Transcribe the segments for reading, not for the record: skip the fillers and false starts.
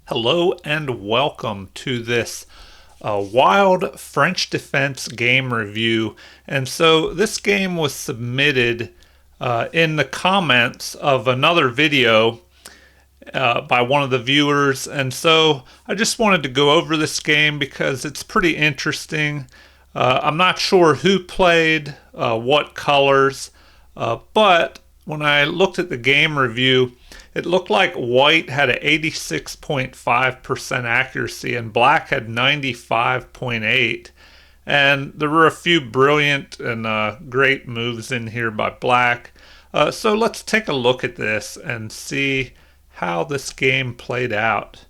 Hello and welcome to this wild French defense game review. And so this game was submitted in the comments of another video by one of the viewers. And so I just wanted to go over this game because it's pretty interesting. I'm not sure who played what colors, but when I looked at the game review, it looked like white had an 86.5% accuracy and black had 95.8%. And there were a few brilliant and great moves in here by black. So let's take a look at this and see how this game played out.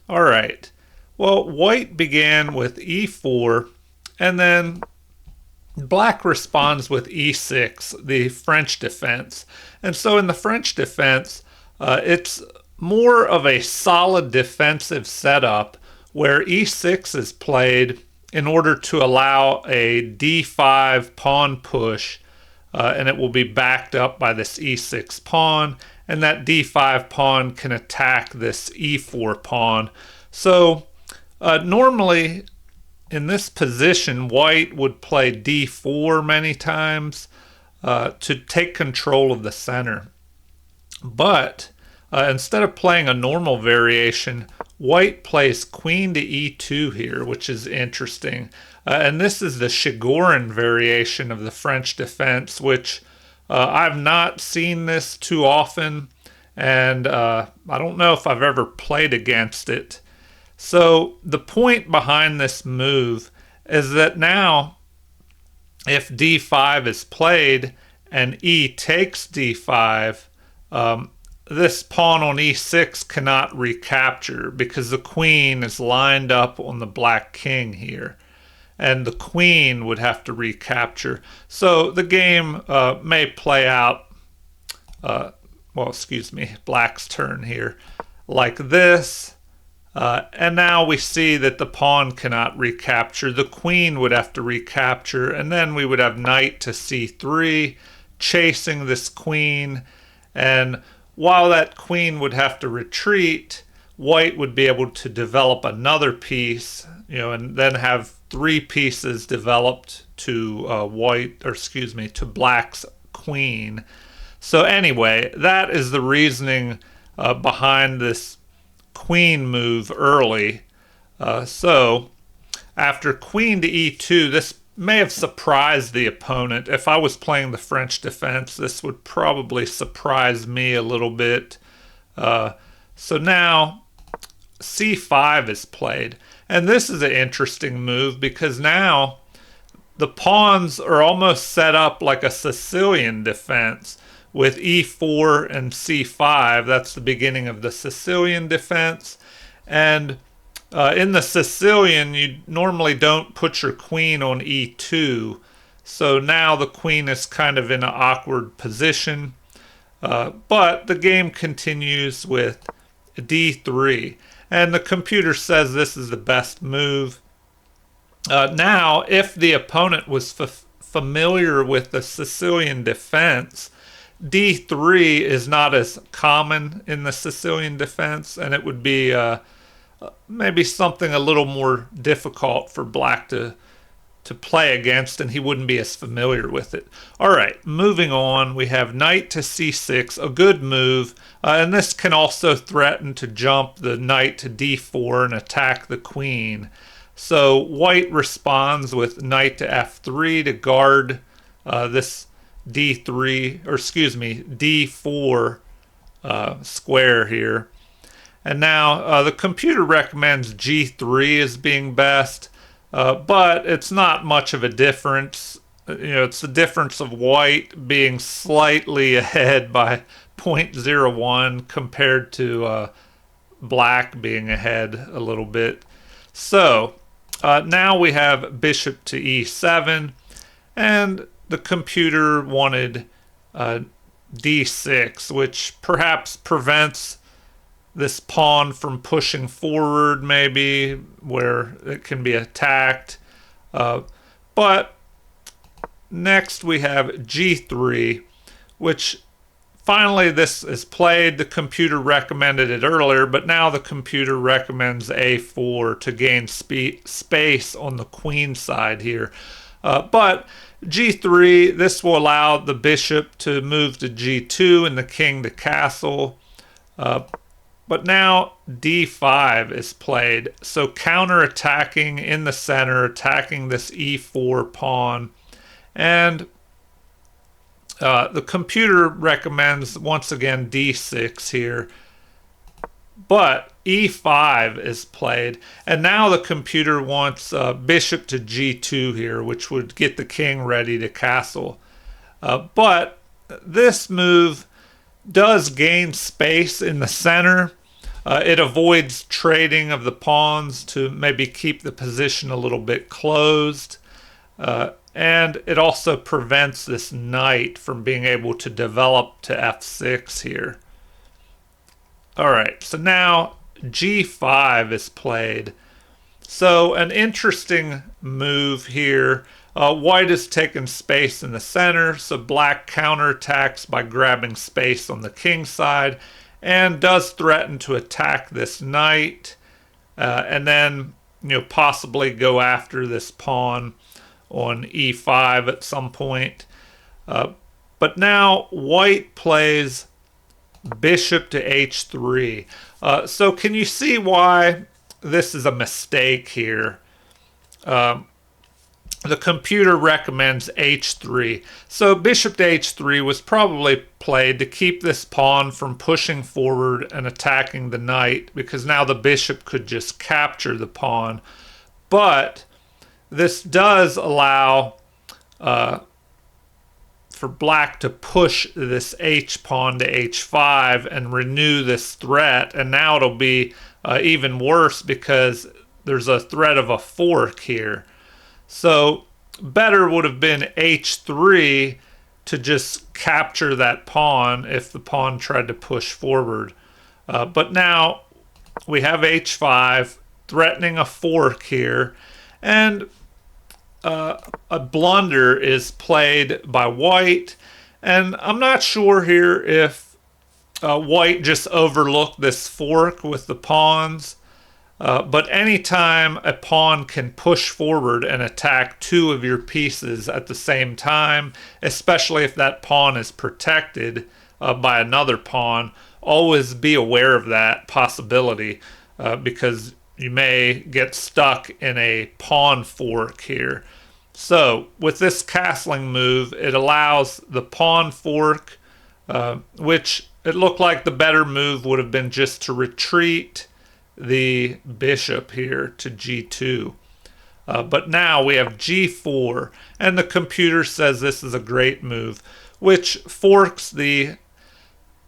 All right. Well, white began with e4, and then black responds with e6, the French defense. And so in the French defense, it's more of a solid defensive setup where e6 is played in order to allow a d5 pawn push, and it will be backed up by this e6 pawn, and that d5 pawn can attack this e4 pawn. So normally in this position, white would play d4 many times to take control of the center. But instead of playing a normal variation, white plays queen to e2 here, which is interesting. And this is the Chigorin variation of the French defense, which I've not seen this too often, and I don't know if I've ever played against it. So the point behind this move is that now if d5 is played and e takes d5, this pawn on e6 cannot recapture because the queen is lined up on the black king here, and the queen would have to recapture. So the game may play out, black's turn here, like this. And now we see that the pawn cannot recapture. The queen would have to recapture, and then we would have knight to c3, chasing this queen. And while that queen would have to retreat, white would be able to develop another piece, and then have three pieces developed to to black's queen. So anyway, that is the reasoning behind this queen move early. So after queen to e2, this may have surprised the opponent. If I was playing the French defense, this would probably surprise me a little bit. So now c5 is played. And this is an interesting move because now the pawns are almost set up like a Sicilian defense with e4 and c5. That's the beginning of the Sicilian defense. And in the Sicilian, you normally don't put your queen on e2. So now the queen is kind of in an awkward position. But the game continues with d3. And the computer says this is the best move. Now, if the opponent was familiar with the Sicilian defense, d3 is not as common in the Sicilian defense, and it would be maybe something a little more difficult for black to play against, and he wouldn't be as familiar with it. All right, moving on, we have knight to c6, a good move, and this can also threaten to jump the knight to d4 and attack the queen. So white responds with knight to f3 to guard this d4 square here. And now the computer recommends g3 as being best, but it's not much of a difference. It's the difference of white being slightly ahead by 0.01 compared to black being ahead a little bit. So now we have bishop to e7, and the computer wanted d6, which perhaps prevents this pawn from pushing forward, maybe where it can be attacked. But next we have g3, which finally this is played. The computer recommended it earlier, but now the computer recommends a4 to gain space on the queen side here. But g3, this will allow the bishop to move to g2 and the king to castle. But now d5 is played, so counter-attacking in the center, attacking this e4 pawn. And the computer recommends, once again, d6 here. But e5 is played, and now the computer wants bishop to g2 here, which would get the king ready to castle. But this move does gain space in the center. It avoids trading of the pawns to maybe keep the position a little bit closed. And it also prevents this knight from being able to develop to f6 here. Alright, so now g5 is played. So an interesting move here. White has taken space in the center, so black counterattacks by grabbing space on the king side and does threaten to attack this knight and then possibly go after this pawn on e5 at some point. But now white plays bishop to h3. So can you see why this is a mistake here? The computer recommends h3. So bishop to h3 was probably played to keep this pawn from pushing forward and attacking the knight, because now the bishop could just capture the pawn. But this does allow for black to push this h pawn to h5 and renew this threat. And now it'll be even worse because there's a threat of a fork here. So better would have been h3 to just capture that pawn if the pawn tried to push forward. But now we have h5 threatening a fork here, and a blunder is played by white. And I'm not sure here if white just overlooked this fork with the pawns. But anytime a pawn can push forward and attack two of your pieces at the same time, especially if that pawn is protected by another pawn, always be aware of that possibility because you may get stuck in a pawn fork here. So with this castling move, it allows the pawn fork, which it looked like the better move would have been just to retreat the bishop here to g2. But now we have g4, and the computer says this is a great move, which forks the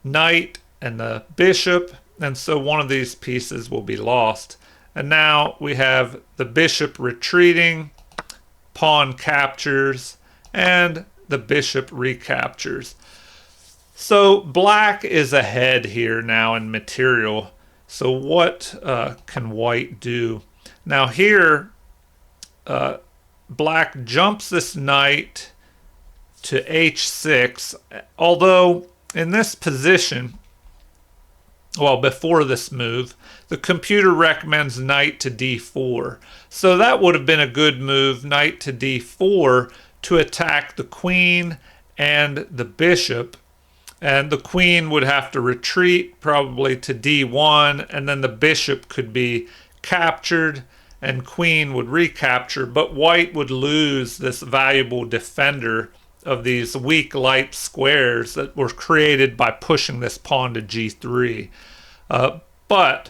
knight and the bishop, and so one of these pieces will be lost. And now we have the bishop retreating, pawn captures, and the bishop recaptures. So black is ahead here now in material. So what can white do? Now here, black jumps this knight to h6, although in this position, well, before this move, the computer recommends knight to d4. So that would have been a good move, knight to d4, to attack the queen and the bishop. And the queen would have to retreat probably to d1, and then the bishop could be captured and queen would recapture, but white would lose this valuable defender of these weak light squares that were created by pushing this pawn to g3. But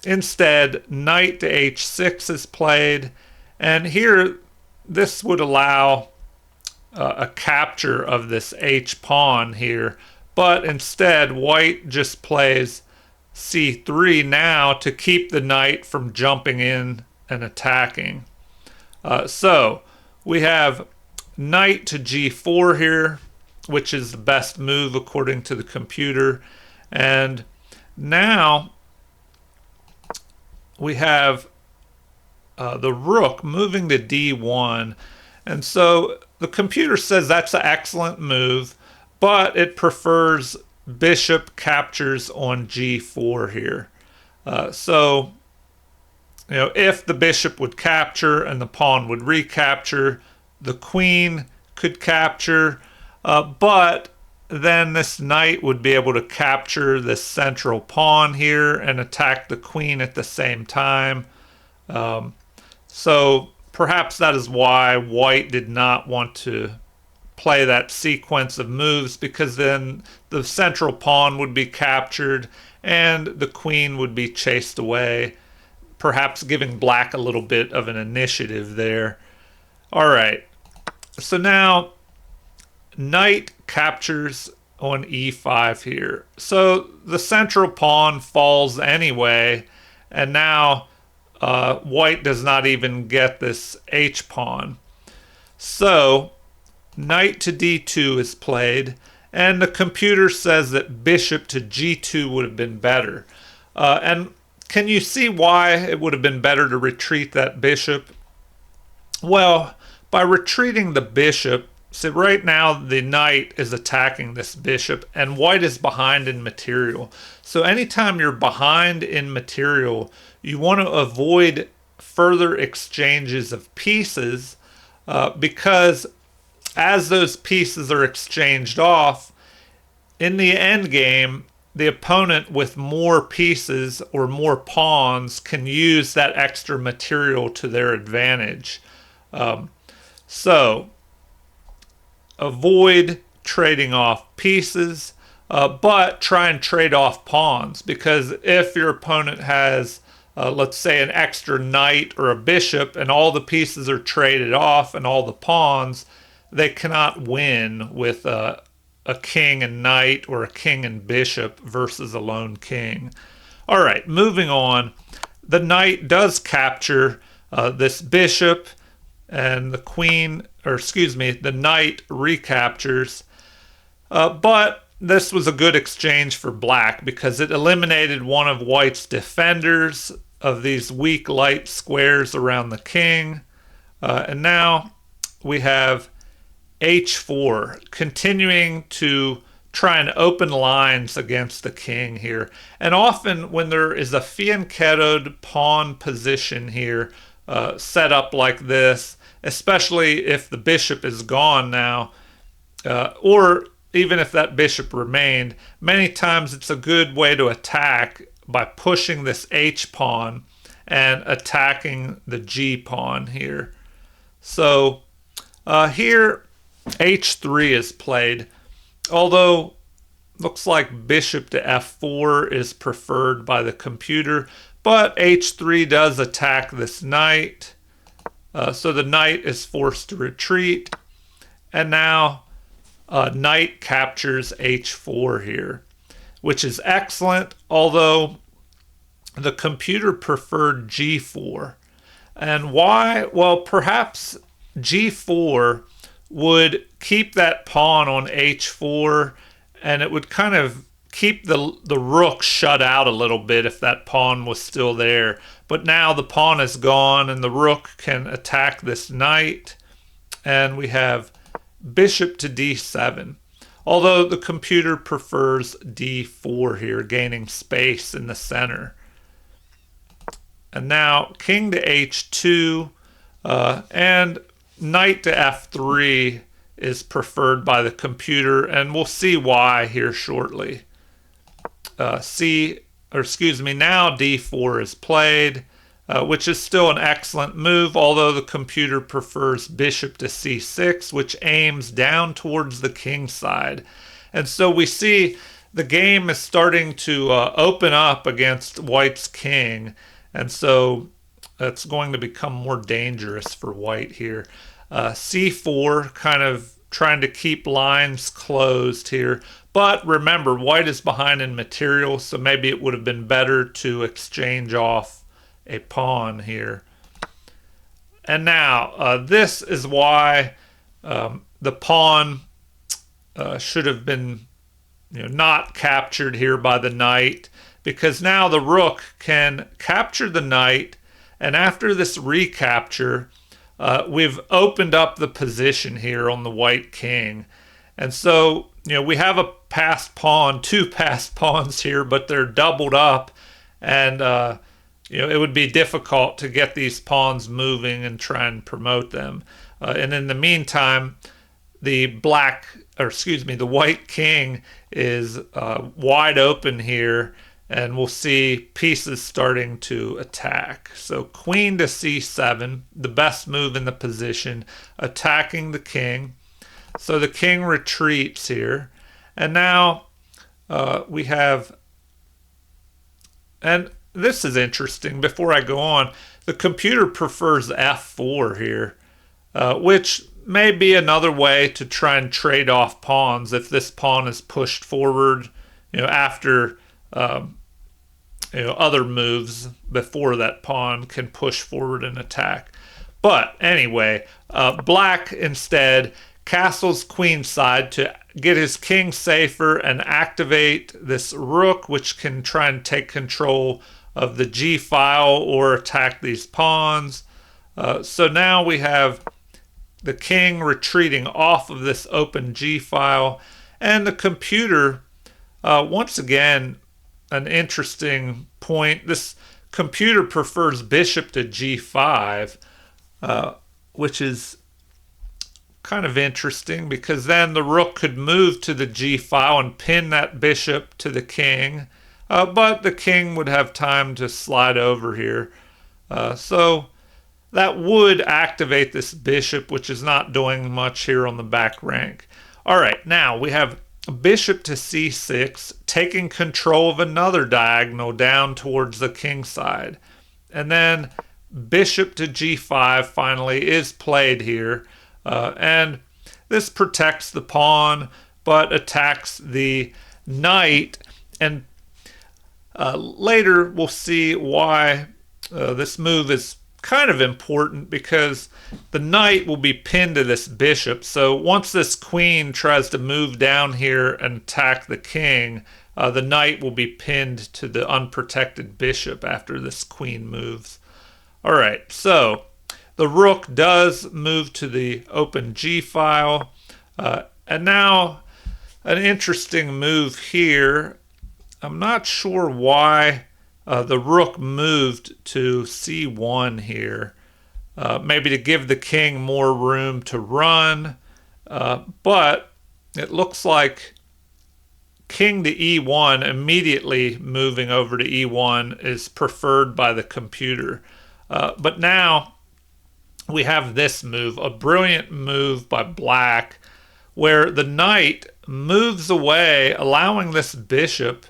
instead, knight to h6 is played, and here this would allow a capture of this h pawn here. But instead, white just plays c3 now to keep the knight from jumping in and attacking. So we have knight to g4 here, which is the best move according to the computer. And now we have the rook moving to d1. And so the computer says that's an excellent move, but it prefers bishop captures on g4 here. So, if the bishop would capture and the pawn would recapture, the queen could capture, but then this knight would be able to capture this central pawn here and attack the queen at the same time. So perhaps that is why white did not want to play that sequence of moves, because then the central pawn would be captured and the queen would be chased away, perhaps giving black a little bit of an initiative there. All right, so now knight captures on e5 here. So the central pawn falls anyway, and now white does not even get this h-pawn. So knight to d2 is played, and the computer says that bishop to g2 would have been better. And can you see why it would have been better to retreat that bishop? Well, by retreating the bishop, see, right now the knight is attacking this bishop and white is behind in material. So anytime you're behind in material, you want to avoid further exchanges of pieces, because as those pieces are exchanged off, in the end game, the opponent with more pieces or more pawns can use that extra material to their advantage. So avoid trading off pieces, but try and trade off pawns, because if your opponent has, let's say, an extra knight or a bishop and all the pieces are traded off and all the pawns, they cannot win with a king and knight or a king and bishop versus a lone king. All right, moving on. The knight does capture this bishop, and the queen, or excuse me, the knight recaptures. But this was a good exchange for black because it eliminated one of white's defenders of these weak light squares around the king. And now we have h4, continuing to try and open lines against the king here. And often when there is a fianchettoed pawn position here set up like this, especially if the bishop is gone now, or even if that bishop remained, many times it's a good way to attack by pushing this h-pawn and attacking the g-pawn here. So here h3 is played, although looks like bishop to f4 is preferred by the computer, but h3 does attack this knight. So the knight is forced to retreat, and now knight captures h4 here, which is excellent, although the computer preferred g4. And why? Well, perhaps g4 would keep that pawn on h4, and it would kind of keep the rook shut out a little bit if that pawn was still there. But now the pawn is gone and the rook can attack this knight, and we have bishop to d7, although the computer prefers d4 here, gaining space in the center. And now king to h2, and knight to f3 is preferred by the computer, and we'll see why here shortly. Now d4 is played, which is still an excellent move, although the computer prefers bishop to c6, which aims down towards the king side. And so we see the game is starting to open up against white's king, and so it's going to become more dangerous for white here. c4, kind of trying to keep lines closed here. But remember, white is behind in material, so maybe it would have been better to exchange off a pawn here. And now, this is why the pawn should have been not captured here by the knight, because now the rook can capture the knight, and after this recapture, we've opened up the position here on the white king. And so, we have two passed pawns here, but they're doubled up, and it would be difficult to get these pawns moving and try and promote them. And in the meantime, the white king is wide open here, and we'll see pieces starting to attack. So queen to c7, the best move in the position, attacking the king. So the king retreats here, and now we have, and this is interesting. Before I go on, the computer prefers f4 here, which may be another way to try and trade off pawns if this pawn is pushed forward, after other moves before that pawn can push forward and attack. But anyway, black instead castles queenside to get his king safer and activate this rook, which can try and take control of the g file or attack these pawns. So now we have the king retreating off of this open g file, and the computer, once again, an interesting point. This computer prefers bishop to g5, which is kind of interesting because then the rook could move to the g file and pin that bishop to the king, but the king would have time to slide over here. So that would activate this bishop, which is not doing much here on the back rank. All right, now we have bishop to c6, taking control of another diagonal down towards the king side. And then bishop to g5 finally is played here. And this protects the pawn, but attacks the knight. And later we'll see why this move is kind of important, because the knight will be pinned to this bishop. So once this queen tries to move down here and attack the king, the knight will be pinned to the unprotected bishop after this queen moves. All right, so the rook does move to the open g file, and now an interesting move here. I'm not sure why the rook moved to c1 here, maybe to give the king more room to run, but it looks like king to e1, immediately moving over to e1, is preferred by the computer. But now we have this move, a brilliant move by black, where the knight moves away, allowing this bishop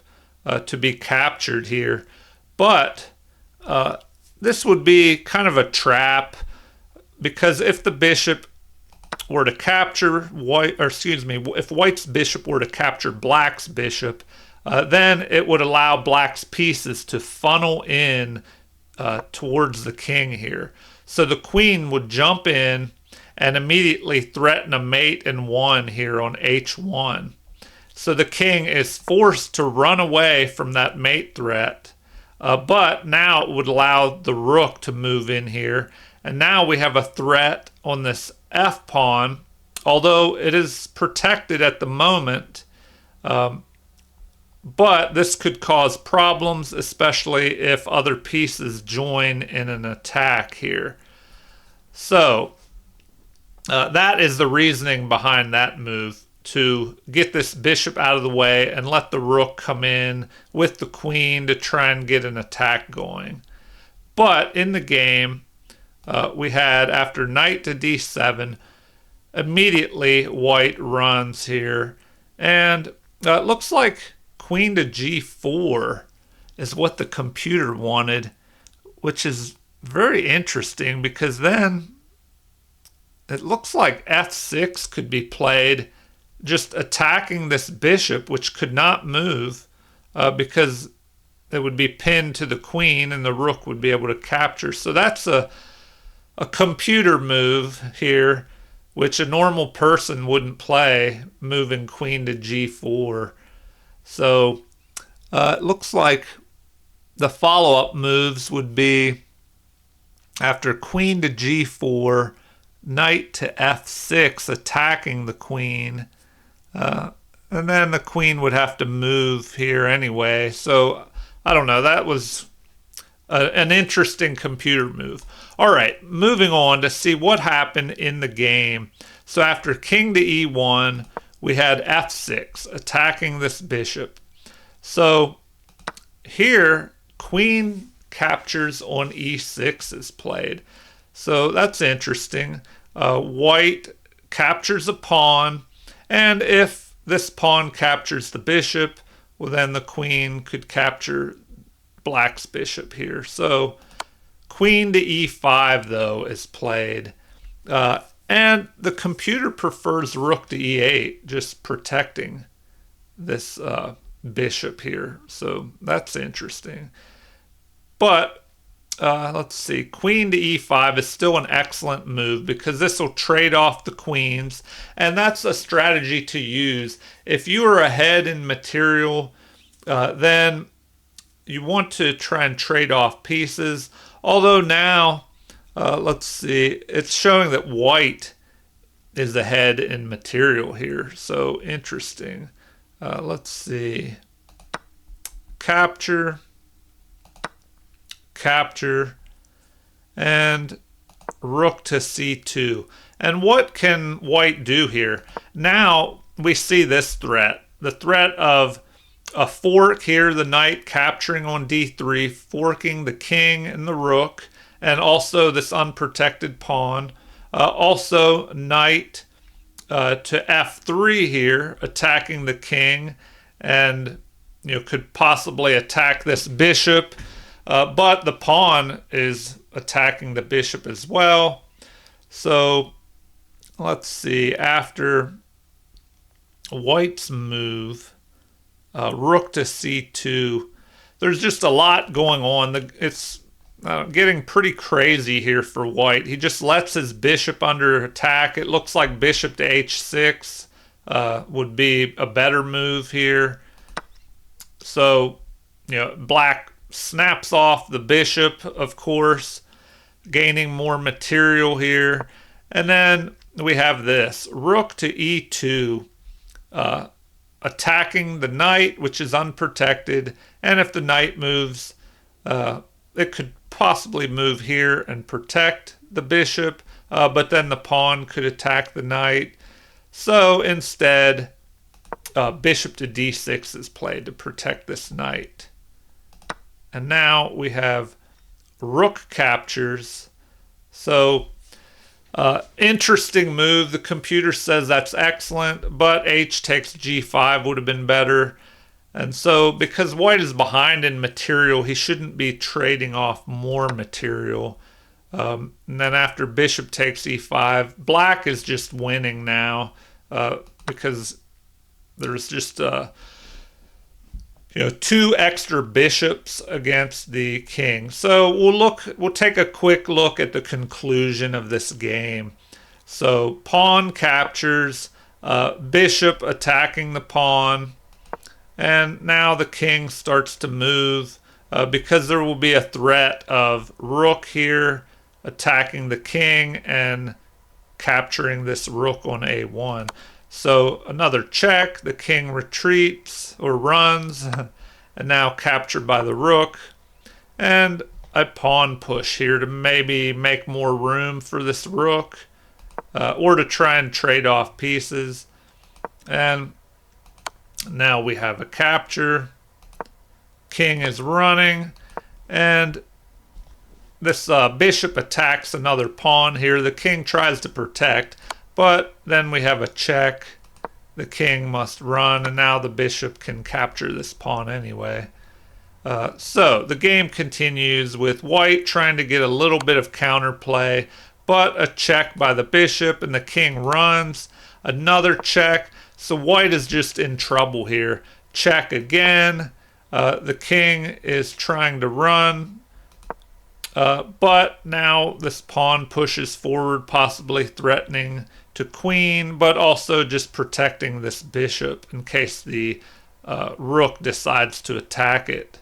to be captured here. But this would be kind of a trap, because if the bishop were to capture if white's bishop were to capture black's bishop, then it would allow black's pieces to funnel in towards the king here. So the queen would jump in and immediately threaten a mate in 1 here on h1. So the king is forced to run away from that mate threat. But now it would allow the rook to move in here. And now we have a threat on this f pawn, although it is protected at the moment. But this could cause problems, especially if other pieces join in an attack here. So that is the reasoning behind that move, to get this bishop out of the way and let the rook come in with the queen to try and get an attack going. But in the game, we had, after knight to d7, immediately white runs here. And it looks like queen to g4 is what the computer wanted, which is very interesting, because then it looks like f6 could be played, just attacking this bishop, which could not move because it would be pinned to the queen and the rook would be able to capture. So that's a computer move here, which a normal person wouldn't play, moving queen to g4. So it looks like the follow-up moves would be, after queen to g4, knight to f6, attacking the queen. And then the queen would have to move here anyway. So I don't know. That was an interesting computer move. All right, moving on to see what happened in the game. So after king to e1, we had f6 attacking this bishop. So here, queen captures on e6 is played. So that's interesting. White captures a pawn, and if this pawn captures the bishop, well, then the queen could capture black's bishop here. So queen to e5, though, is played. And the computer prefers rook to e8, just protecting this bishop here. So that's interesting. But let's see, queen to e5 is still an excellent move because this will trade off the queens, and that's a strategy to use. If you are ahead in material, then you want to try and trade off pieces. Although now, let's see, it's showing that white is ahead in material here. So interesting. Let's see. Capture, and rook to c2. And what can white do here? Now we see this threat. The threat of a fork here, the knight capturing on d3, forking the king and the rook, and also this unprotected pawn. Also knight to f3 here, attacking the king, and could possibly attack this bishop, but the pawn is attacking the bishop as well. So let's see, after white's move, rook to c2, there's just a lot going on. It's getting pretty crazy here for white. He just lets his bishop under attack. It looks like bishop to h6 would be a better move here. So, black snaps off the bishop, of course, gaining more material here. And then we have this, rook to e2, attacking the knight, which is unprotected. And if the knight moves, it could possibly move here and protect the bishop, but then the pawn could attack the knight. So instead, bishop to d6 is played to protect this knight. And now we have rook captures. So interesting move. The computer says that's excellent, but h takes g5 would have been better. And so because white is behind in material, he shouldn't be trading off more material. And then after bishop takes e5, black is just winning now because there's just two extra bishops against the king. So we'll take a quick look at the conclusion of this game. So pawn captures, bishop attacking the pawn, and now the king starts to move because there will be a threat of rook here attacking the king and capturing this rook on a1. So another check, the king retreats or runs, and now captured by the rook. And a pawn push here to maybe make more room for this rook, or to try and trade off pieces. And now we have a capture. King is running, and this bishop attacks another pawn here. The king tries to protect, but then we have a check. The king must run, and now the bishop can capture this pawn anyway. So the game continues with white trying to get a little bit of counterplay, but a check by the bishop, and the king runs. Another check. So white is just in trouble here. Check again. The king is trying to run, but now this pawn pushes forward, possibly threatening to queen, but also just protecting this bishop in case the rook decides to attack it.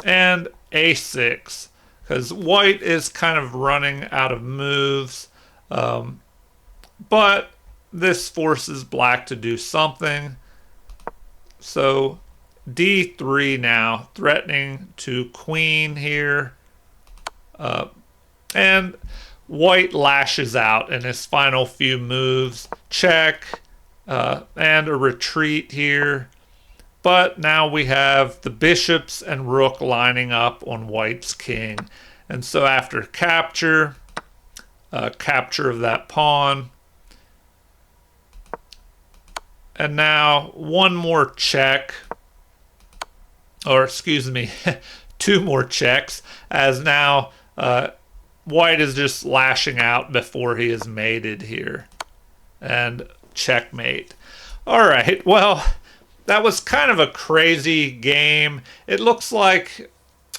And a6, because white is kind of running out of moves, but this forces black to do something. So d3 now, threatening to queen here. And white lashes out in his final few moves. Check, and a retreat here. But now we have the bishops and rook lining up on white's king. And so after capture, capture of that pawn. And now one more check, or excuse me, two more checks, as now white is just lashing out before he is mated here. And checkmate. All right, well, that was kind of a crazy game. It looks like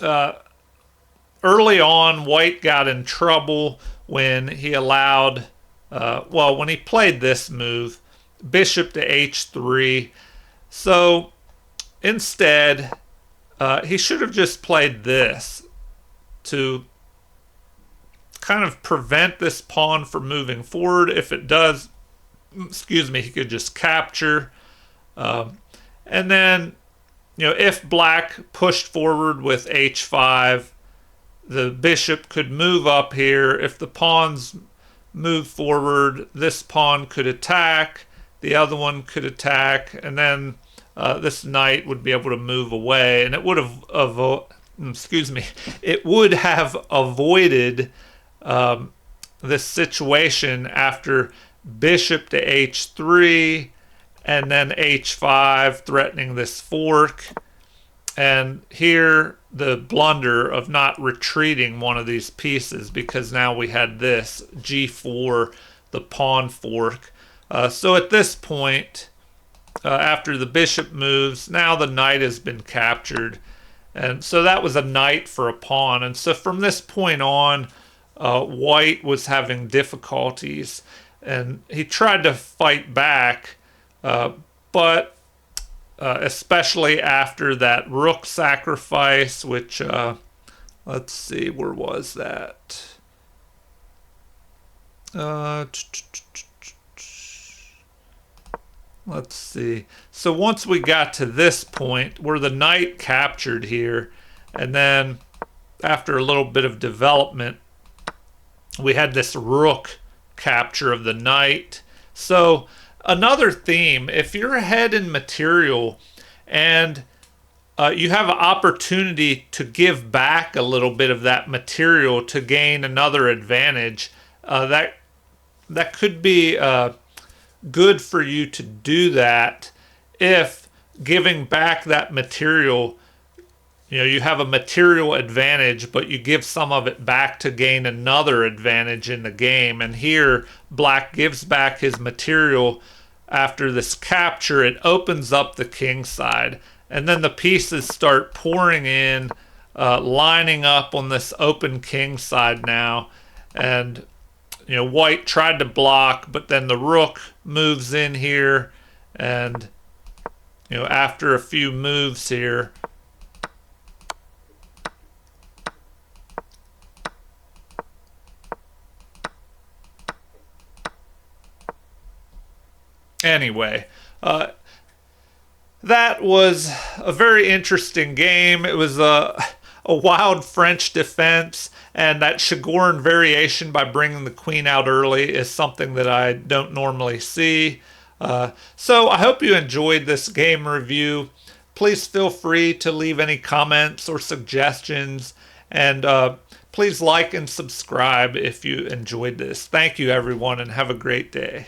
early on, white got in trouble when he allowed, when he played this move, bishop to h3. So instead, he should have just played this to kind of prevent this pawn from moving forward. If it does, excuse me, he could just capture. And then, if black pushed forward with h5, the bishop could move up here. If the pawns move forward, this pawn could attack, the other one could attack, and then this knight would be able to move away, and it would have it would have avoided this situation after bishop to h3 and then h5, threatening this fork. And here the blunder of not retreating one of these pieces, because now we had this g4, the pawn fork. So at this point, after the bishop moves, now the knight has been captured. And so that was a knight for a pawn. And so from this point on, white was having difficulties. And he tried to fight back, but especially after that rook sacrifice, which, let's see, where was that? Let's see. So once we got to this point where the knight captured here, and then after a little bit of development, we had this rook capture of the knight. So another theme, if you're ahead in material and you have an opportunity to give back a little bit of that material to gain another advantage, that could be good for you to do that. If giving back that material, you have a material advantage, but you give some of it back to gain another advantage in the game. And here, black gives back his material after this capture. It opens up the king side. And then the pieces start pouring in, lining up on this open king side now. And, white tried to block, but then the rook moves in here. And, after a few moves here, anyway, that was a very interesting game. It was a wild French defense, and that Shigorn variation by bringing the queen out early is something that I don't normally see. So I hope you enjoyed this game review. Please feel free to leave any comments or suggestions, and please like and subscribe if you enjoyed this. Thank you, everyone, and have a great day.